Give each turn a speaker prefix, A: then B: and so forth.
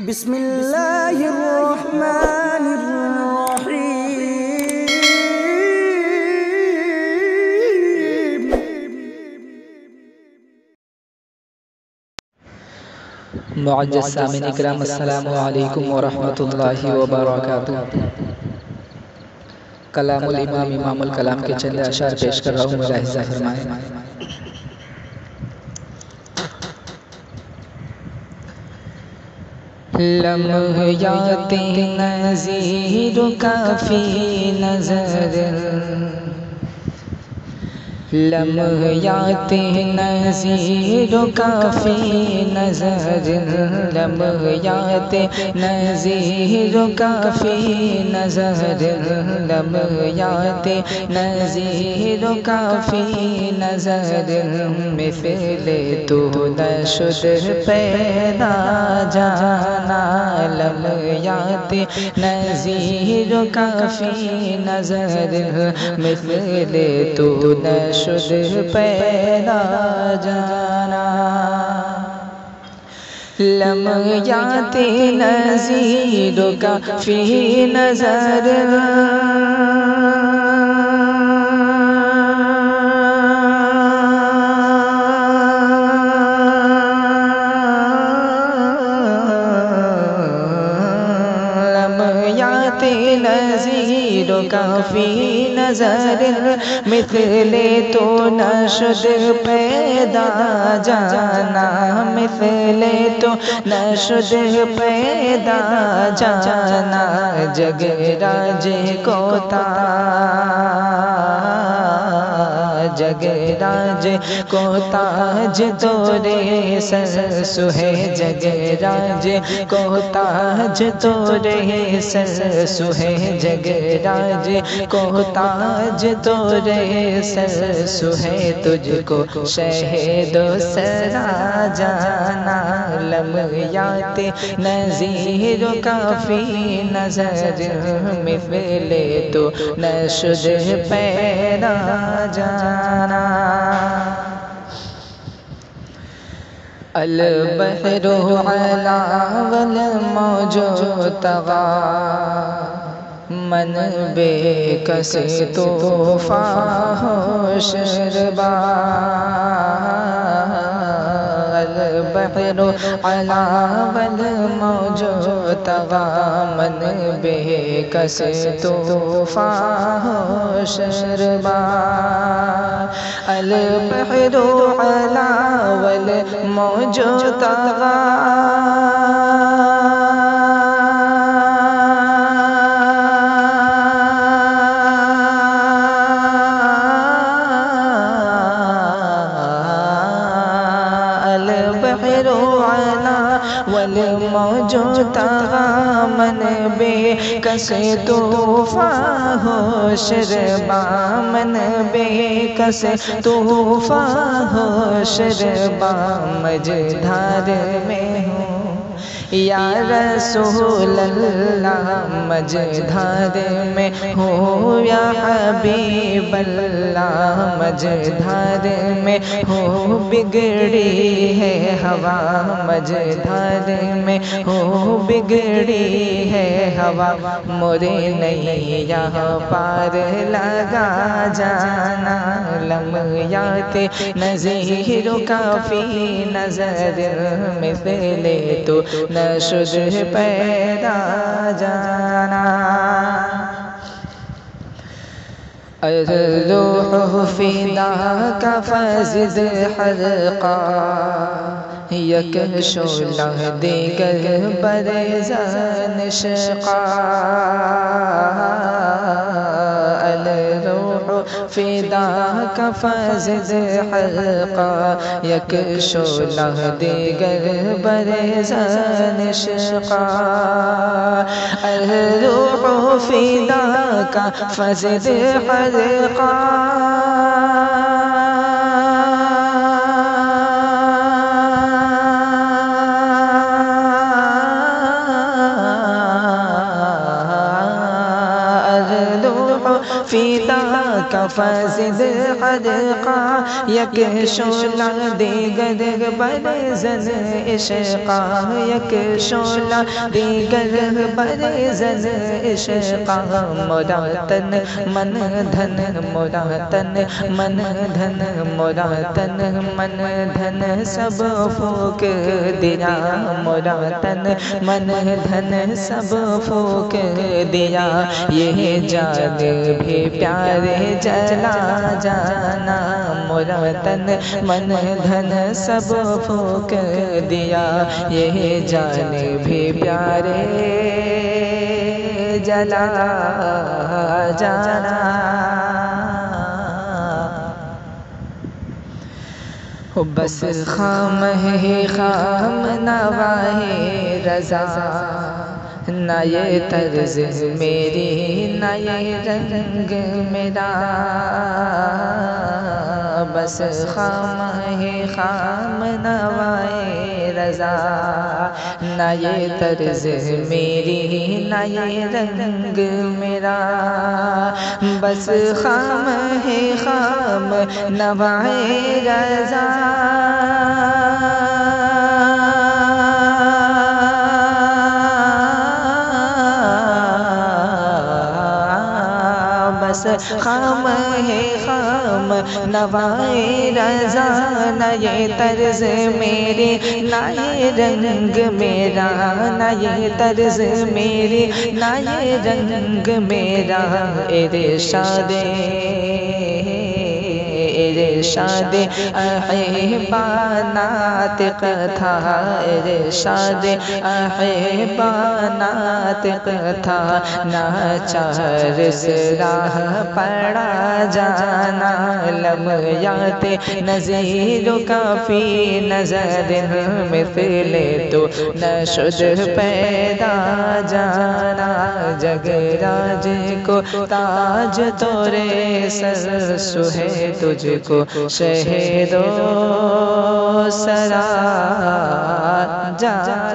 A: بسم اللہ الرحمن الرحیم۔
B: معزز سامعین اکرام، السلام علیکم ورحمۃ اللہ وبرکاتہ۔ کلام الامام امام الکلام کے چند اشعار پیش کر رہا ہوں، ملاحظہ فرمائیں۔ لمحیات نذیر کا فی نظر، لمحیات نذیر کا فی نظر، لمحیات نذیر کا فی نظر، لمحیات نذیر کا فی نظر، مثل تو نشد پیدا جانا، لمحیات نذیر کا فی نظر، مثل تو نشد پیدا جانا، لمحیات نذیر کا فی نظر، نذیر کا فی نظر، مثل تو نشد پیدا جانا، مثل تو نشد پیدا جانا، جگ راج کو تاج، جگ راج کو تاج تورے سر سہے، جگ راج کو تاج تورے سر سہے، جگ راج کو تاج تورے سر سہے، تجھ کو شہد و سرا جانا، لمحیات نذیر کا فی نظر، مثل تو نشد پیدا جانا، البحر علا والموج طغا، من بے کس طوفاں ہوش ربا، البحر علا والموج طغا، من بے کس طوفاں ہوش ربا، البحر علا والموج طغا، والموج طغا، من بے کس طوفاں ہوش ربا، من بے کس طوفاں ہوش ربا، مجدھار میں ہوں یا رسول اللہ، مجدھار میں ہوں یا حبیب اللہ، مجدھار میں ہوں بگڑی ہے ہوا، مجدھار میں ہوں بگڑی ہے ہوا، مورے نیا پار لگا جانا، لمحیات نذیر کا فی نظر، مثل تو نشد پیدا جانا، الروح فداک فزد حلقا، یک شعلہ دیگر برزن شقا، الروح فداک فزد حلقا، یک شعلہ دیگر برزن شقا، الروح فداک فزد حلقا،
C: کا فاسد حلقہ یک شعلہ دیگر برزن عشقہ یک شعلہ دیگر برزن عشقہ مرا تن من دھن مرا تن من دھن مرا تن من دھن سب پھونک دیا مرا تن من دھن سب پھونک دیا یہ جان بھی پیارے چلا جانا مرا تن من دھن سب پھونک دیا یہ جان بھی پیارے جلا جانا بس خام ہے خام نواہ رضا نہ یہ طرز میری نہ یہ رنگ میرا بس خام ہے خام نواہ رضا نہ یہ طرز میری نہ یہ رنگ میرا بس خام ہے خام نواہ رضا خام ہے خام نوائے رضا نہ یہ طرز میری نہ یہ رنگ میرا نہ یہ طرز میری نہ یہ رنگ میرا ارشاد ارشاد احبا ناطق تھا ارشاد احبا ناطق تھا ناچار راہ پڑا جانا لمحات نظیر کافی نظر مثل تو نشد پیدا جانا جگ راج کو تاج تورے سر سہے تجھ کو شہد و سرا جانا